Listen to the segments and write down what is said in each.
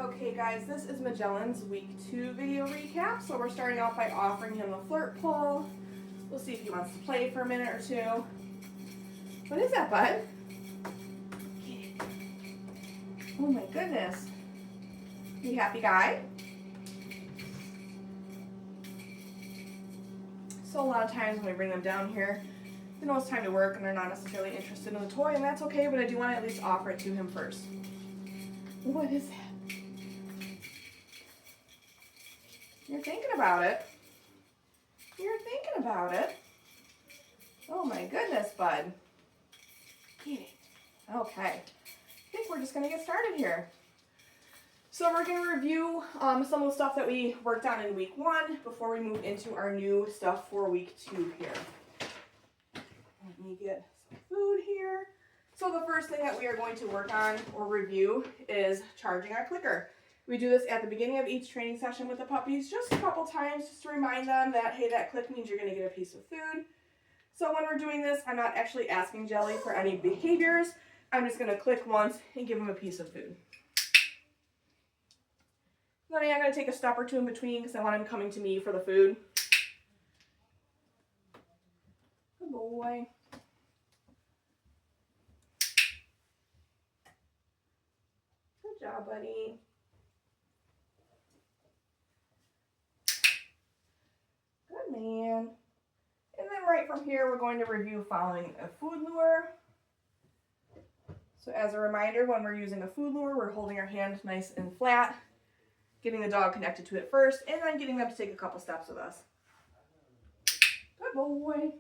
Okay guys, this is Magellan's week 2 video recap. So we're starting off by offering him the flirt pull. We'll see if he wants to play for a minute or two. What is that, bud? Oh my goodness. You happy guy? So a lot of times when we bring them down here, they know it's time to work and they're not necessarily interested in the toy, and that's okay, but I do want to at least offer it to him first. What is that? You're thinking about it. You're thinking about it. Oh my goodness, bud. Okay. I think we're just going to get started here. So we're going to review some of the stuff that we worked on in week 1 before we move into our new stuff for week 2 here. Let me get some food here. So the first thing that we are going to work on or review is charging our clicker. We do this at the beginning of each training session with the puppies, just a couple times, just to remind them that, hey, that click means you're going to get a piece of food. So when we're doing this, I'm not actually asking Jelly for any behaviors. I'm just going to click once and give him a piece of food. Then I'm going to take a step or two in between because I want him coming to me for the food. Good boy. Good job, buddy. Good man. And then right from here, we're going to review following a food lure. So as a reminder, when we're using a food lure, we're holding our hand nice and flat, getting the dog connected to it first, and then getting them to take a couple steps with us. Good boy.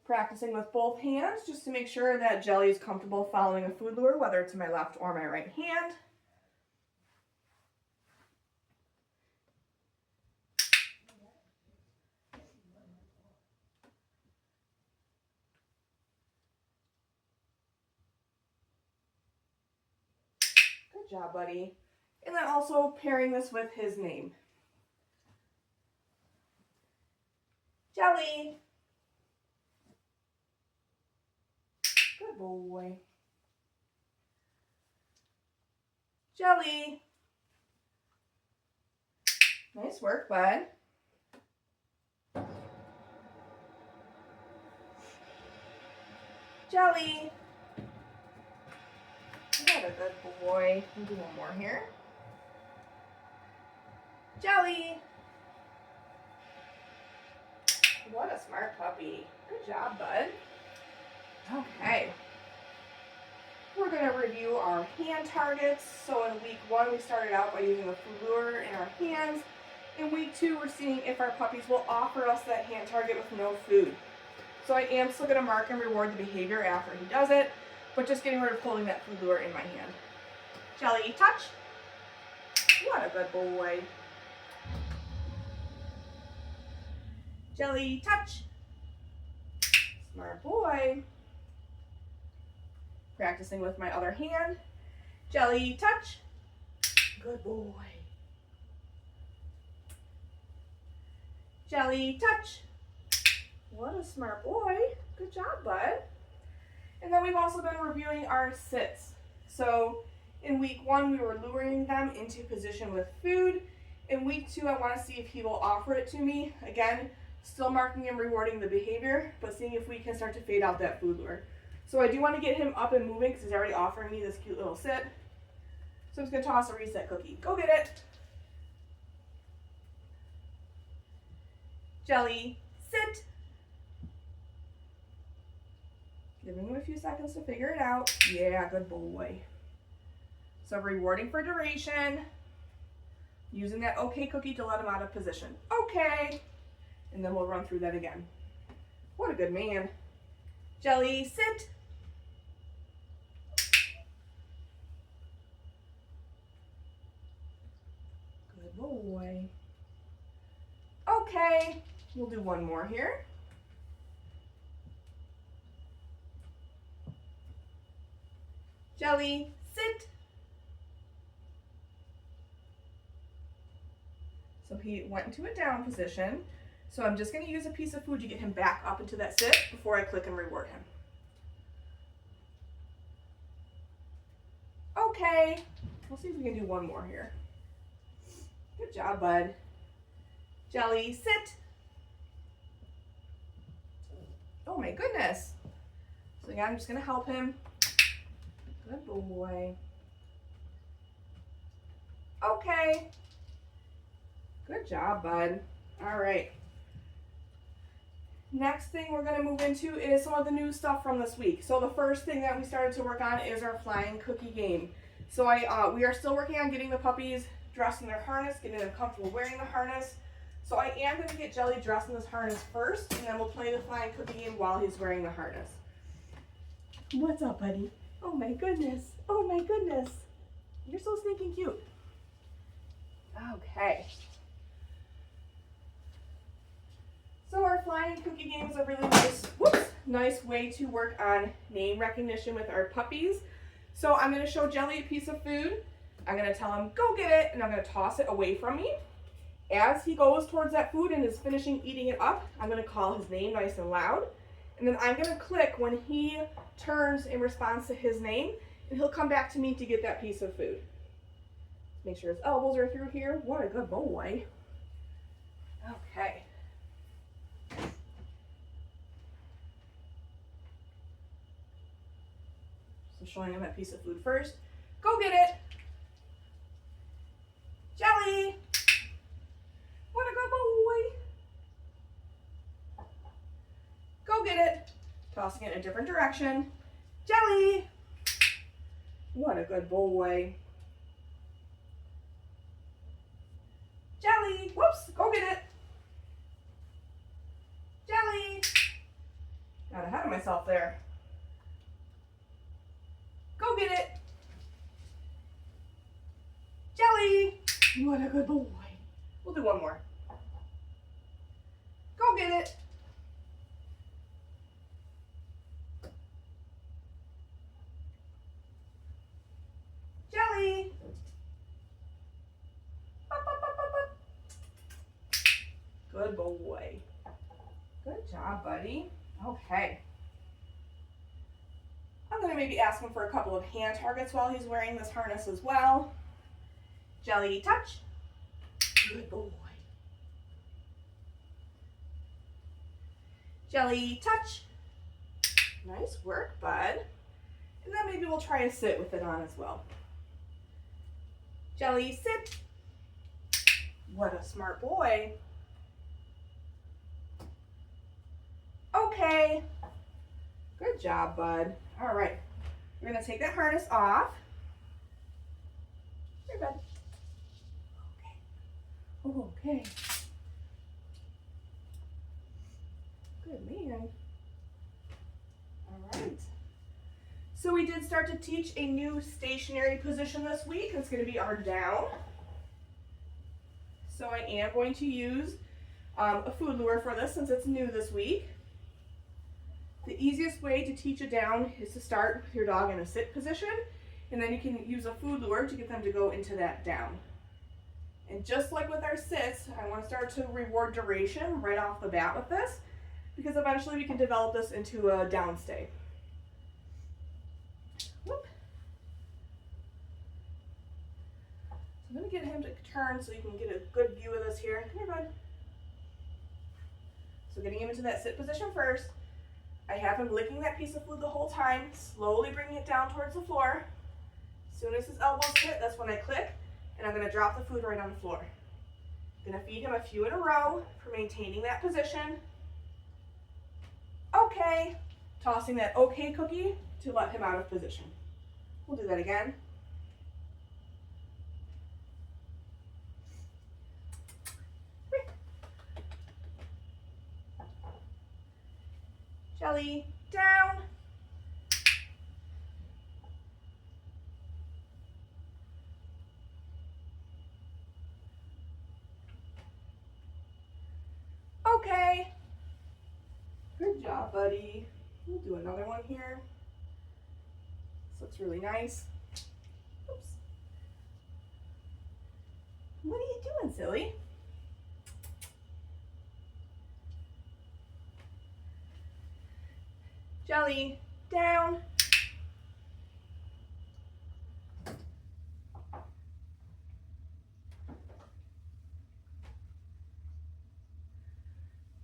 Practicing with both hands just to make sure that Jelly is comfortable following a food lure, whether it's in my left or my right hand. Good job, buddy. And then also pairing this with his name. Jelly. Good boy. Jelly. Nice work, bud. Jelly. What a good boy. We'll do one more here. Jelly. What a smart puppy. Good job, bud. Okay. We're going to review our hand targets. So in week 1, we started out by using a food lure in our hands. In week 2, we're seeing if our puppies will offer us that hand target with no food. So I am still going to mark and reward the behavior after he does it, but just getting rid of holding that food lure in my hand. Jelly, touch. What a good boy. Jelly, touch. Smart boy. Practicing with my other hand. Jelly, touch. Good boy. Jelly, touch. What a smart boy. Good job, bud. And then we've also been reviewing our sits. So in week 1, we were luring them into position with food. In week 2, I want to see if he will offer it to me. Again, still marking and rewarding the behavior, but seeing if we can start to fade out that food lure. So I do want to get him up and moving because he's already offering me this cute little sit. So I'm just going to toss a reset cookie. Go get it. Jelly, sit. Giving him a few seconds to figure it out. Yeah, good boy. So rewarding for duration. Using that okay cookie to let him out of position. Okay. And then we'll run through that again. What a good man. Jelly, sit. Good boy. Okay. We'll do one more here. Jelly, sit. So he went into a down position. So I'm just going to use a piece of food to get him back up into that sit before I click and reward him. Okay, we'll see if we can do one more here. Good job, bud. Jelly, sit. Oh my goodness. So again, I'm just going to help him. Good boy. Okay. Good job, bud. All right. Next thing we're going to move into is some of the new stuff from this week. So the first thing that we started to work on is our flying cookie game. So we are still working on getting the puppies dressed in their harness, getting them comfortable wearing the harness. So I am going to get Jelly dressed in this harness first, and then we'll play the flying cookie game while he's wearing the harness. What's up, buddy? Oh my goodness. Oh my goodness. You're so stinking cute. Okay. So our flying cookie game is a really nice way to work on name recognition with our puppies. So I'm going to show Jelly a piece of food. I'm going to tell him, go get it, and I'm going to toss it away from me. As he goes towards that food and is finishing eating it up, I'm going to call his name nice and loud. And then I'm going to click when he turns in response to his name, and he'll come back to me to get that piece of food. Make sure his elbows are through here. What a good boy. Okay. So showing him that piece of food first. Go get it. Jelly. What a good boy. Go get it. Tossing it in a different direction. Jelly. What a good boy. Jelly. Whoops. Go get it. Jelly. Got ahead of myself there. Go get it. Jelly. What a good boy. We'll do one more. Go get it. Jelly. Up, up, up, up, up. Good boy. Good job, buddy. Okay. I'm going to maybe ask him for a couple of hand targets while he's wearing this harness as well. Jelly, touch. Good boy. Jelly, touch. Nice work, bud. And then maybe we'll try a sit with it on as well. Jelly, sit. What a smart boy. Okay. Good job, bud. All right. We're going to take that harness off. Here, bud. Okay. Good man. All right. So we did start to teach a new stationary position this week. It's going to be our down. So I am going to use a food lure for this since it's new this week. The easiest way to teach a down is to start with your dog in a sit position, and then you can use a food lure to get them to go into that down. And just like with our sits, I want to start to reward duration right off the bat with this, because eventually we can develop this into a down stay. Whoop. So I'm going to get him to turn so you can get a good view of this here. Come here, bud. So getting him into that sit position first. I have him licking that piece of food the whole time, slowly bringing it down towards the floor. As soon as his elbows hit, that's when I click, and I'm going to drop the food right on the floor. I'm going to feed him a few in a row for maintaining that position. Okay. Tossing that okay cookie to let him out of position. We'll do that again. Jelly, down. Okay. Good job, buddy. We'll do another one here. This looks really nice. Oops. What are you doing, silly? Jelly, down.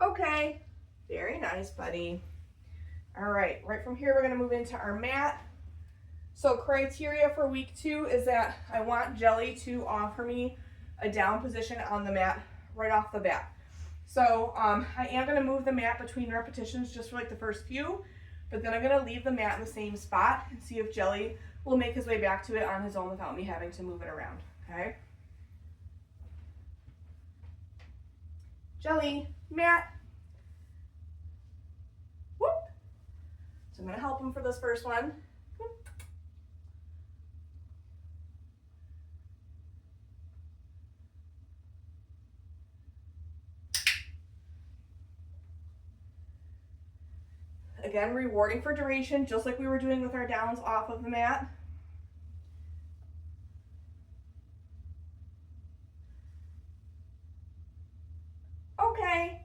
Okay, very nice, buddy. All right from here, we're gonna move into our mat. So criteria for week 2 is that I want Jelly to offer me a down position on the mat right off the bat. So I am gonna move the mat between repetitions just for like the first few, but then I'm gonna leave the mat in the same spot and see if Jelly will make his way back to it on his own without me having to move it around, okay? Jelly, mat. Whoop. So I'm gonna help him for this first one. Again, rewarding for duration, just like we were doing with our downs off of the mat. Okay.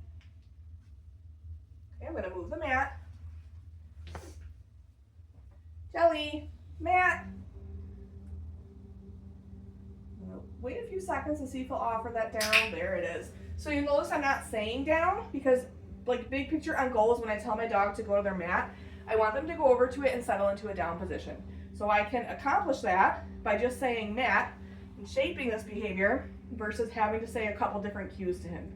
Okay, I'm gonna move the mat. Jelly, mat. Wait a few seconds to see if he'll offer that down. There it is. So you notice I'm not saying down because like big picture on goals, when I tell my dog to go to their mat, I want them to go over to it and settle into a down position. So I can accomplish that by just saying mat and shaping this behavior versus having to say a couple different cues to him.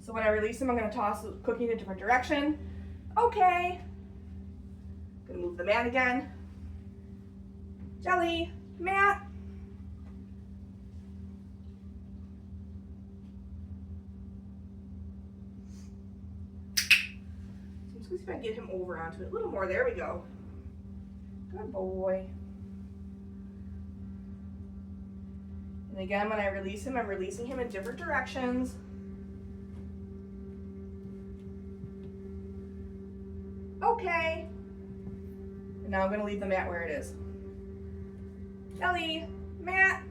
So when I release him, I'm gonna toss the cookie in a different direction. Okay. Gonna move the mat again. Jelly, mat. So let's see if I can get him over onto it a little more. There we go. Good boy. And again, when I release him, I'm releasing him in different directions. Okay. And now I'm going to leave the mat where it is. Jelly, mat.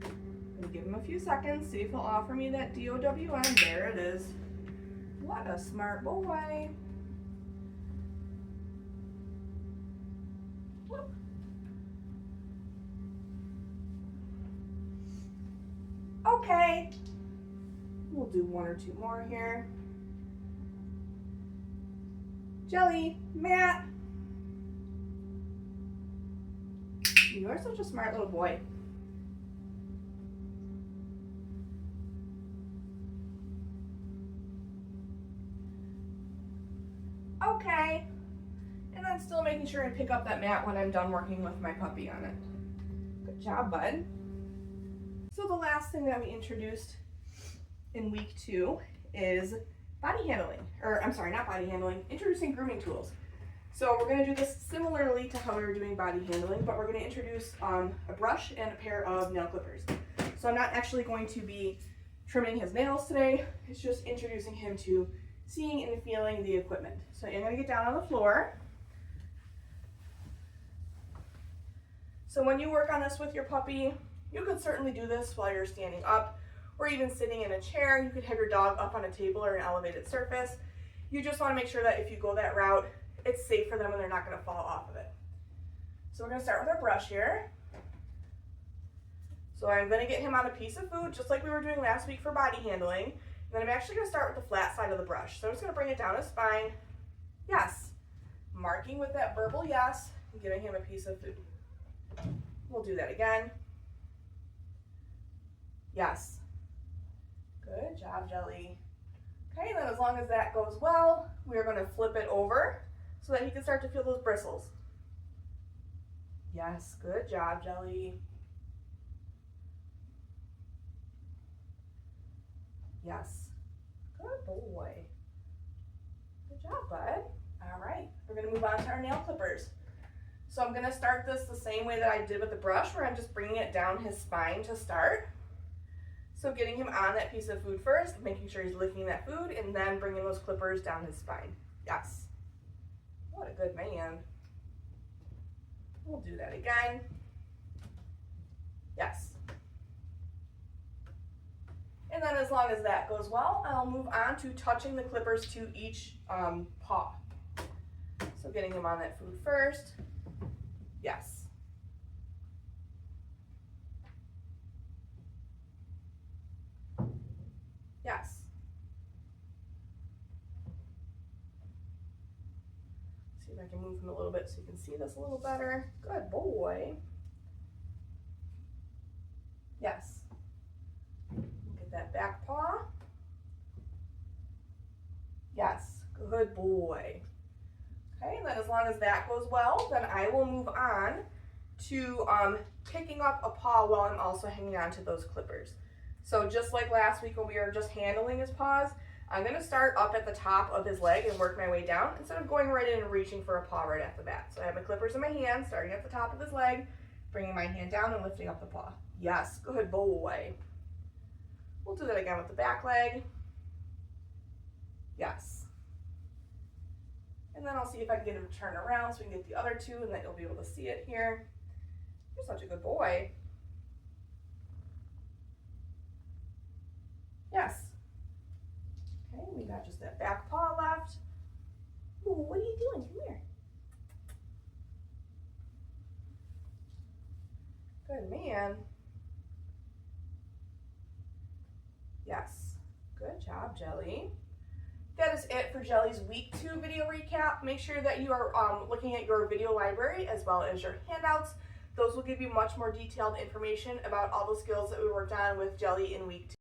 I'm going to give him a few seconds, see if he'll offer me that DOWN. There it is. What a smart boy. Whoop. Okay. We'll do one or two more here. Jelly, mat. You are such a smart little boy. Okay. And I'm still making sure I pick up that mat when I'm done working with my puppy on it. Good job, bud. So the last thing that we introduced in week 2 is body handling, or I'm sorry, not body handling, introducing grooming tools. So we're going to do this similarly to how we were doing body handling, but we're going to introduce a brush and a pair of nail clippers. So I'm not actually going to be trimming his nails today, it's just introducing him to seeing and feeling the equipment. So I'm going to get down on the floor. So when you work on this with your puppy, you could certainly do this while you're standing up or even sitting in a chair. You could have your dog up on a table or an elevated surface. You just want to make sure that if you go that route, it's safe for them and they're not going to fall off of it. So we're going to start with our brush here. So I'm going to get him on a piece of food, just like we were doing last week for body handling. And then I'm actually going to start with the flat side of the brush. So I'm just going to bring it down his spine. Yes. Marking with that verbal yes and giving him a piece of food. We'll do that again. Yes. Good job, Jelly. Okay, and then as long as that goes well, we're going to flip it over so that he can start to feel those bristles. Yes, good job, Jelly. Yes. Good boy. Good job, bud. All right, we're going to move on to our nail clippers. So I'm going to start this the same way that I did with the brush, where I'm just bringing it down his spine to start. So getting him on that piece of food first, making sure he's licking that food, and then bringing those clippers down his spine. Yes. What a good man. We'll do that again. Yes. And then as long as that goes well, I'll move on to touching the clippers to each paw. So getting him on that food first. Yes. Yes. See if I can move him a little bit so you can see this a little better. Good boy. Yes. Get that back paw. Yes. Good boy. Okay, and then as long as that goes well, then I will move on to picking up a paw while I'm also hanging on to those clippers. So just like last week when we were just handling his paws, I'm going to start up at the top of his leg and work my way down instead of going right in and reaching for a paw right off the bat. So I have my clippers in my hand, starting at the top of his leg, bringing my hand down and lifting up the paw. Yes, good boy. We'll do that again with the back leg. Yes. And then I'll see if I can get him to turn around so we can get the other two, and then you'll be able to see it here. You're such a good boy. Yes. Okay, we got just that back paw left. Ooh, what are you doing? Come here. Good man. Yes. Good job, Jelly. That is it for Jelly's week 2 video recap. Make sure that you are looking at your video library as well as your handouts. Those will give you much more detailed information about all the skills that we worked on with Jelly in week 2.